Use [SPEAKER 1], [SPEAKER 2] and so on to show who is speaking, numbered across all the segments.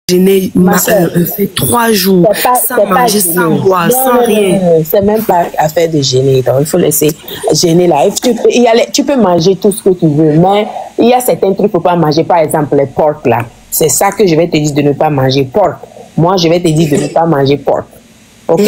[SPEAKER 1] jeûné, fait 3 jours, sans manger, sans boire, sans rien.
[SPEAKER 2] C'est même pas affaire de jeûner. Donc, il faut laisser jeûner là. Tu peux manger tout ce que tu veux, mais il y a certains trucs qu'il ne faut pas manger. Par exemple, les porcs là. C'est ça que je vais te dire de ne pas manger. Porc. Moi, je vais te dire de ne pas manger porc. Ok?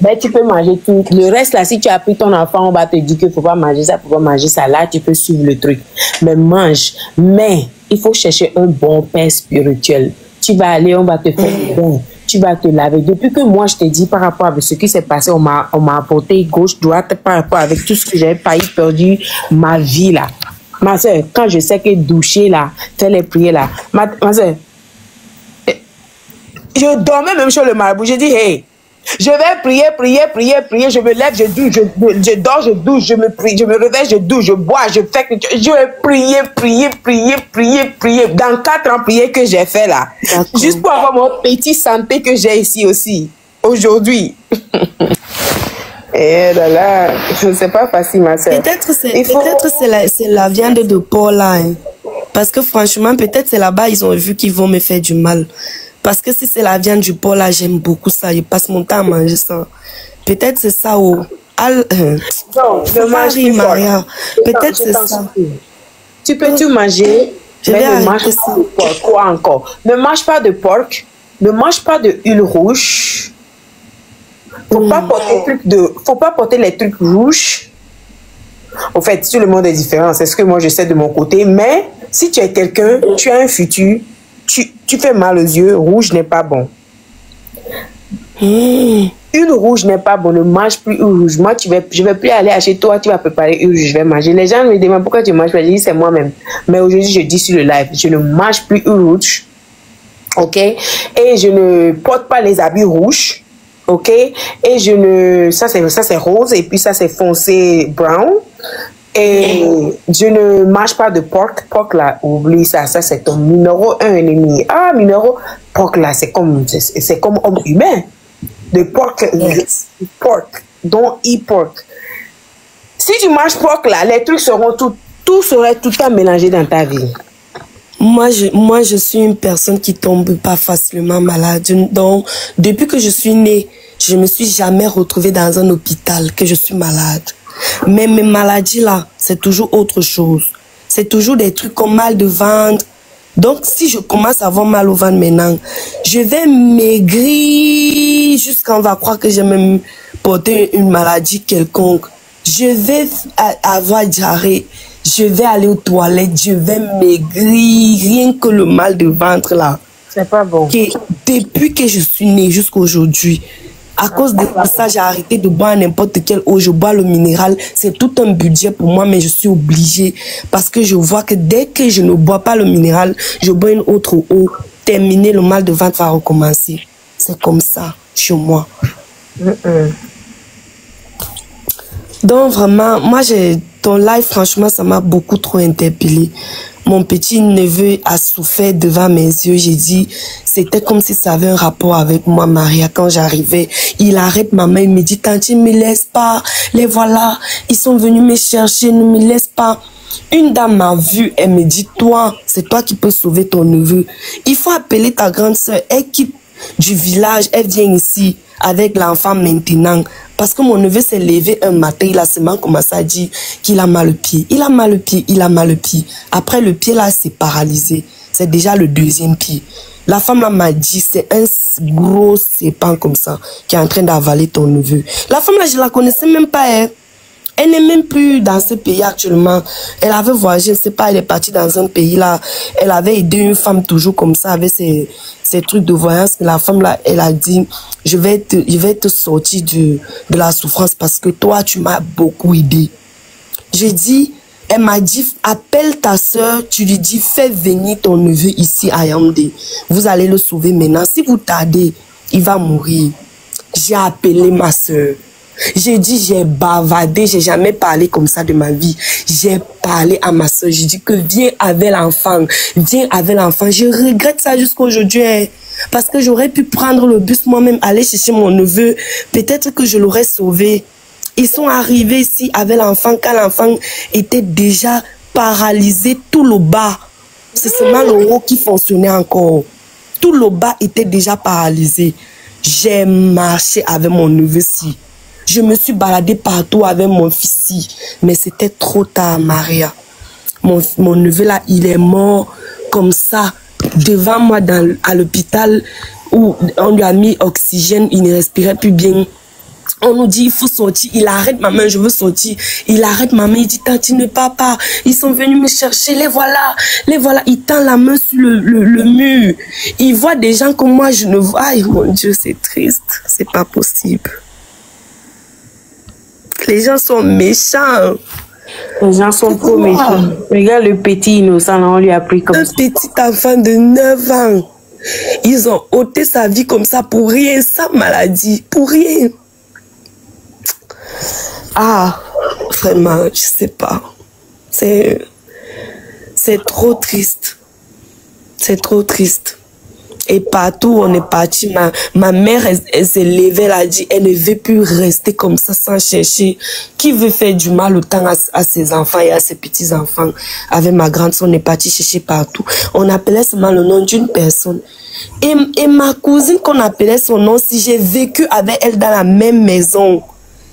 [SPEAKER 2] Ben, tu peux manger tout. Le reste là, si tu as pris ton enfant, on va te dire qu'il ne faut pas manger ça, il ne faut pas manger ça. Là, tu peux suivre le truc. Mais mange. Mais il faut chercher un bon père spirituel. Tu vas aller, on va te faire le bain. Tu vas te laver. Depuis que moi, je t'ai dit par rapport à ce qui s'est passé, on m'a apporté gauche, droite, par rapport avec tout ce que j'avais failli perdu ma vie là. Ma soeur, quand je sais que doucher là, faire les prières là, ma soeur, je dormais même sur le marabout. J'ai dit, hey, je vais prier, je me lève, je douche, je dors, je douche, je me réveille, je douche, je bois, je fais, je vais prier. Dans 4 ans, prier que j'ai fait là. Juste pour avoir mon petit santé que j'ai ici aussi, aujourd'hui. Et là, c'est pas facile, ma soeur.
[SPEAKER 1] Peut-être c'est la viande de porc là. Hein. Parce que franchement, peut-être c'est là-bas, ils ont vu qu'ils vont me faire du mal. Parce que si c'est la viande du porc là, j'aime beaucoup ça. Je passe mon temps à manger ça. Peut-être c'est ça ou...
[SPEAKER 2] Non, ne mange plus Maria.
[SPEAKER 1] Peut-être c'est ça.
[SPEAKER 2] Tu peux tout manger, mais ne mange pas de porc. Quoi encore? Ne mange pas de porc. Ne mange pas de huile rouge. Faut pas porter les trucs rouges. En fait, tout le monde est différent. C'est ce que moi je sais de mon côté. Mais si tu es quelqu'un, tu as un futur, tu fais mal aux yeux, rouge n'est pas bon. Une rouge n'est pas bon, ne mange plus une rouge. Moi, je vais plus aller acheter toi, tu vas préparer une rouge, je vais manger. Les gens me demandent pourquoi tu manges pas. Je dis c'est moi-même. Mais aujourd'hui, je dis sur le live, je ne mange plus une rouge. Ok? Et je ne porte pas les habits rouges. Ok? Et je ne... Ça, c'est rose. Et puis ça, c'est foncé brown. Et je ne mange pas de porc. Porc là, oublie ça. Ça, c'est ton numéro 1 ennemi. Ah, numéro... Porc là, c'est comme homme humain. De porc. Porc. Don't eat pork. Si tu manges porc là, les trucs seront tout serait tout le temps mélangé dans ta vie.
[SPEAKER 1] Moi, je suis une personne qui tombe pas facilement malade. Donc, depuis que je suis née, je me suis jamais retrouvée dans un hôpital que je suis malade. Mais mes maladies là, c'est toujours autre chose. C'est toujours des trucs comme mal de ventre. Donc, si je commence à avoir mal au ventre maintenant, je vais maigrir jusqu'à on va croire que j'ai même porté une maladie quelconque. Je vais avoir diarrhée. Je vais aller aux toilettes, je vais maigrir, rien que le mal de ventre là.
[SPEAKER 2] C'est pas bon.
[SPEAKER 1] Depuis que je suis née jusqu'à aujourd'hui, à cause de ça, j'ai arrêté de boire n'importe quelle eau. Je bois le minéral. C'est tout un budget pour moi, mais je suis obligée. Parce que je vois que dès que je ne bois pas le minéral, je bois une autre eau. Terminé, le mal de ventre va recommencer. C'est comme ça chez moi. Donc vraiment, moi ton live, franchement, ça m'a beaucoup trop interpellé. Mon petit neveu a souffert devant mes yeux. J'ai dit, c'était comme si ça avait un rapport avec moi, Maria. Quand j'arrivais, il arrête ma main, il me dit, Tanti, ne me laisse pas. Les voilà, ils sont venus me chercher, ne me laisse pas. Une dame m'a vu, elle me dit, toi, c'est toi qui peux sauver ton neveu. Il faut appeler ta grande soeur, elle quitte du village, elle vient ici avec l'enfant maintenant. Parce que mon neveu s'est levé un matin, il a seulement commencé à dire qu'il a mal au pied. Il a mal au pied, il a mal au pied. Après, le pied là, c'est paralysé. C'est déjà le 2e pied. La femme là m'a dit, c'est un gros serpent comme ça qui est en train d'avaler ton neveu. La femme là, je la connaissais même pas, hein. Elle n'est même plus dans ce pays actuellement. Elle avait voyagé, je ne sais pas, elle est partie dans un pays là. Elle avait aidé une femme toujours comme ça avec ces trucs de voyance. La femme là, elle a dit, je vais te sortir de la souffrance parce que toi, tu m'as beaucoup aidé. J'ai dit, elle m'a dit, appelle ta soeur, tu lui dis, fais venir ton neveu ici à Yaoundé. Vous allez le sauver maintenant. Si vous tardez, il va mourir. J'ai appelé ma soeur. J'ai dit, j'ai bavardé, j'ai jamais parlé comme ça de ma vie. J'ai parlé à ma soeur, j'ai dit que viens avec l'enfant, viens avec l'enfant. Je regrette ça jusqu'à aujourd'hui, hein, parce que j'aurais pu prendre le bus moi-même, aller chercher mon neveu. Peut-être que je l'aurais sauvé. Ils sont arrivés ici avec l'enfant quand l'enfant était déjà paralysé tout le bas. C'est seulement le haut qui fonctionnait encore. Tout le bas était déjà paralysé. J'ai marché avec mon neveu-ci. Je me suis baladée partout avec mon fils-ci. Mais c'était trop tard, Maria. Mon neveu là, il est mort comme ça, devant moi à l'hôpital où on lui a mis oxygène, il ne respirait plus bien. On nous dit, il faut sortir. Il arrête ma main, je veux sortir. Il arrête ma main, il dit, Tati, ne pars pas. Ils sont venus me chercher, les voilà. Les voilà. Il tend la main sur le mur. Il voit des gens comme moi, je ne vois. Aïe, mon Dieu, c'est triste. C'est pas possible. Les gens sont méchants.
[SPEAKER 2] Les gens sont trop méchants. Regarde le petit innocent, là, on lui a pris comme ça.
[SPEAKER 1] Un petit enfant de 9 ans. Ils ont ôté sa vie comme ça pour rien, sans maladie, pour rien. Ah, vraiment, je sais pas. C'est trop triste. C'est trop triste. Et partout où on est parti, ma mère, elle s'est levée, elle a dit, elle ne veut plus rester comme ça sans chercher. Qui veut faire du mal autant à ses enfants et à ses petits-enfants? Avec ma grande soeur, on est parti chercher partout. On appelait seulement le nom d'une personne. Et ma cousine qu'on appelait son nom, si j'ai vécu avec elle dans la même maison.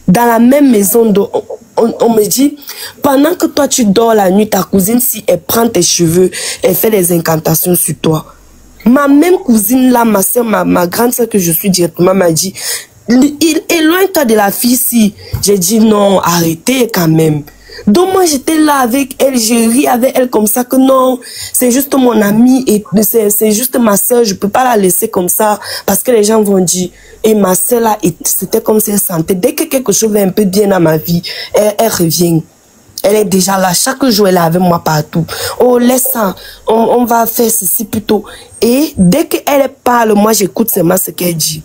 [SPEAKER 1] Dans la même maison, on me dit, pendant que toi tu dors la nuit, ta cousine, si elle prend tes cheveux, elle fait des incantations sur toi. Ma même cousine là, ma soeur, ma grande soeur que je suis directement, m'a dit, éloigne-toi de la fille si. J'ai dit non, arrêtez quand même. Donc moi j'étais là avec elle, je ris avec elle comme ça que non, c'est juste mon amie et c'est juste ma soeur, je peux pas la laisser comme ça parce que les gens vont dire. Et ma soeur là, c'était comme si elle sentait, dès que quelque chose va un peu bien dans ma vie, elle revient. Elle est déjà là, chaque jour elle est avec moi partout. Oh laisse ça, on va faire ceci plutôt. Et dès qu'elle parle, moi j'écoute seulement ce qu'elle dit.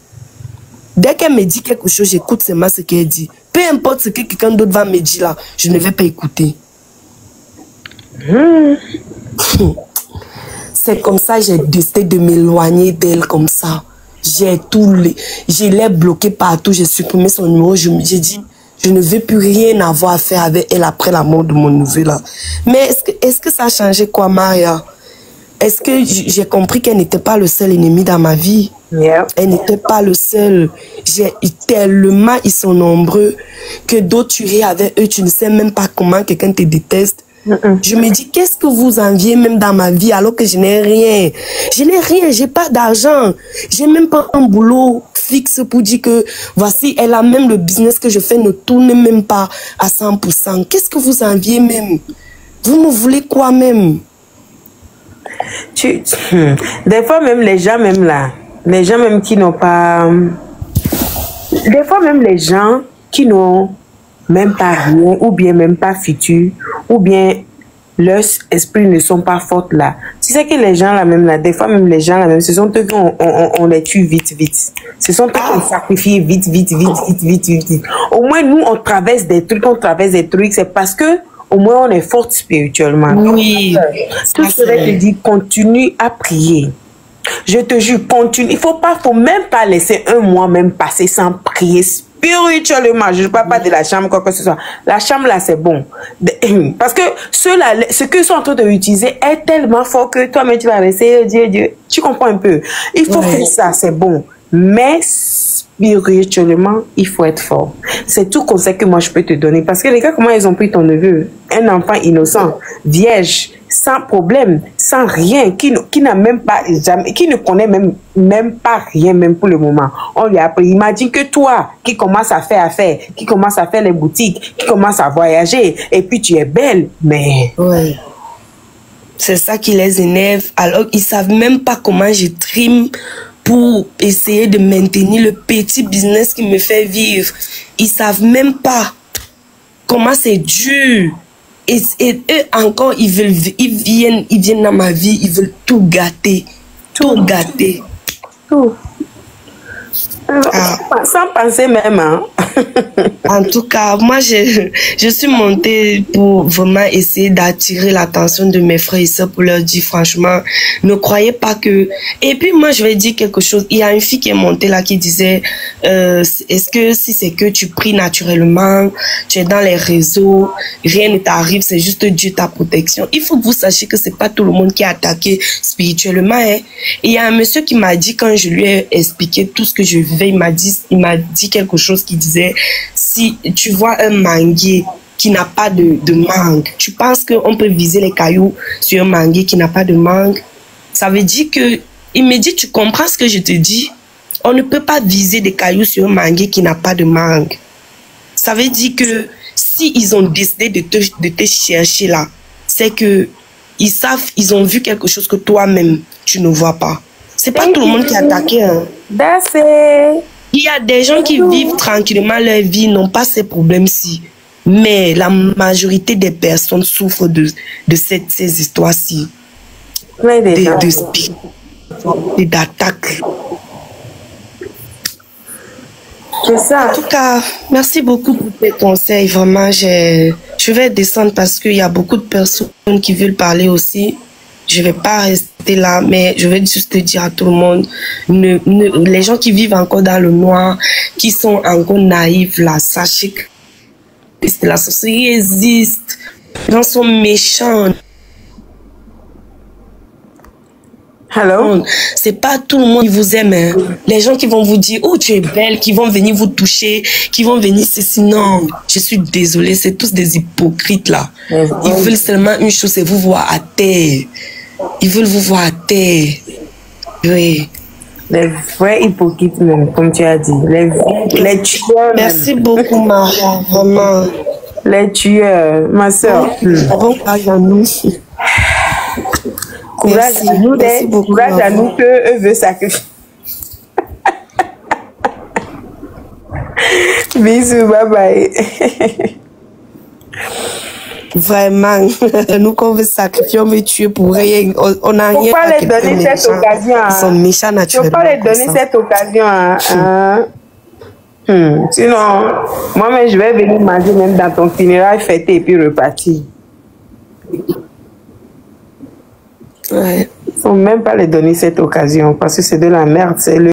[SPEAKER 1] Dès qu'elle me dit quelque chose, j'écoute seulement ce qu'elle dit. Peu importe ce que quelqu'un d'autre va me dire là, je ne vais pas écouter. C'est comme ça que j'ai décidé de m'éloigner d'elle comme ça. Je l'ai bloquée partout, j'ai supprimé son numéro, j'ai dit, je ne veux plus rien avoir à faire avec elle après la mort de mon neveu là. Mais est-ce que ça a changé quoi, Maria? Est-ce que j'ai compris qu'elle n'était pas le seul ennemi dans ma vie?
[SPEAKER 2] Yeah.
[SPEAKER 1] Elle n'était pas le seul. Tellement ils sont nombreux que d'autres tu ris avec eux, tu ne sais même pas comment quelqu'un te déteste. Je me dis, qu'est-ce que vous enviez même dans ma vie alors que je n'ai rien? Je n'ai rien, j'ai pas d'argent. J'ai même pas un boulot fixe pour dire que voici, elle a même le business que je fais ne tourne même pas à 100%. Qu'est-ce que vous enviez même? Vous me voulez quoi même?
[SPEAKER 2] Des fois même les gens même là, les gens même qui n'ont pas... Des fois même les gens qui n'ont même pas rien, ou bien même pas futur, ou bien leurs esprits ne sont pas forts là. Tu sais que les gens là même là, des fois même les gens là même, ce sont eux qu'on les tue vite. Ce sont eux qu'on sacrifie vite. Au moins nous on traverse des trucs, c'est parce que au moins on est fort spirituellement.
[SPEAKER 1] Oui.
[SPEAKER 2] Tout ce que je te dis, continue à prier. Je te jure, continue. Il faut même pas laisser un mois même passer sans prier spirituellement. Je ne parle pas de la chambre, quoi que ce soit. La chambre là, c'est bon. Parce que ce qu'ils sont en train d'utiliser est tellement fort que toi-même tu vas laisser Dieu. Tu comprends un peu? Il faut faire ça, c'est bon. Mais spirituellement, il faut être fort. C'est tout conseil que moi je peux te donner. Parce que les gars, comment ils ont pris ton neveu? Un enfant innocent, vierge, sans problème, sans rien, qui n'a même pas jamais, qui ne connaît même pas rien, même pour le moment. On lui a appris. Imagine que toi, qui commence à faire affaire, qui commence à faire les boutiques, qui commence à voyager, et puis tu es belle, mais...
[SPEAKER 1] Ouais. C'est ça qui les énerve. Alors, ils savent même pas comment je trime pour essayer de maintenir le petit business qui me fait vivre. Ils savent même pas comment c'est dur. Et eux encore, ils viennent dans ma vie, ils veulent tout gâter. Tout gâter.
[SPEAKER 2] Tout. Sans penser même, hein.
[SPEAKER 1] En tout cas, moi, je suis montée pour vraiment essayer d'attirer l'attention de mes frères et sœurs pour leur dire franchement, ne croyez pas que... Et puis moi, je vais dire quelque chose. Il y a une fille qui est montée là qui disait, est-ce que si c'est que tu pries naturellement, tu es dans les réseaux, rien ne t'arrive, c'est juste Dieu ta protection. Il faut que vous sachiez que c'est pas tout le monde qui est attaqué spirituellement. Hein. Et il y a un monsieur qui m'a dit, quand je lui ai expliqué tout ce que je vivais, il m'a dit quelque chose qui disait, si tu vois un manguier qui n'a pas de mangue, tu penses qu'on peut viser les cailloux sur un manguier qui n'a pas de mangue? Ça veut dire que, il me dit, tu comprends ce que je te dis? On ne peut pas viser des cailloux sur un manguier qui n'a pas de mangue. Ça veut dire que si ils ont décidé de te chercher là, c'est que ils savent, ils ont vu quelque chose que toi-même, tu ne vois pas. C'est pas tout le monde qui est attaqué. Hein.
[SPEAKER 2] That's it.
[SPEAKER 1] Il y a des gens qui vivent tranquillement leur vie, n'ont pas ces problèmes-ci. Mais la majorité des personnes souffrent de ces histoires-ci. De spirit et d'attaques.
[SPEAKER 2] C'est ça.
[SPEAKER 1] En tout cas, merci beaucoup pour tes conseils. Vraiment, je vais descendre parce qu'il y a beaucoup de personnes qui veulent parler aussi. Je ne vais pas rester là, mais je vais juste te dire à tout le monde, les gens qui vivent encore dans le noir, qui sont encore naïfs, là, sachez que la sorcellerie existe. Les gens sont méchants.
[SPEAKER 2] Hello?
[SPEAKER 1] C'est pas tout le monde qui vous aime. Hein. Les gens qui vont vous dire, oh, tu es belle, qui vont venir vous toucher, qui vont venir ceci. Non, je suis désolée, c'est tous des hypocrites là. Ils veulent seulement une chose, c'est vous voir à terre. Ils veulent vous voir à terre. Oui.
[SPEAKER 2] Les vrais hypocrites même, comme tu as dit. Les tueurs.
[SPEAKER 1] Merci beaucoup, Maria, vraiment.
[SPEAKER 2] Les tueurs, ma soeur.
[SPEAKER 1] Bon courage à nous.
[SPEAKER 2] Courage à nous, courage à nous qu'eux veulent sacrifier. Bisous, bye bye.
[SPEAKER 1] Vraiment, nous qu'on veut sacrifier, on veut tuer pour rien. On n'a rien à
[SPEAKER 2] les donner cette occasion.
[SPEAKER 1] Ils sont méchants naturellement.
[SPEAKER 2] Faut pas les donner cette occasion. Sinon, moi-même, je vais venir manger même dans ton funérail, fêter et puis repartir.
[SPEAKER 1] Ouais.
[SPEAKER 2] Faut même pas les donner cette occasion parce que c'est de la merde. C'est le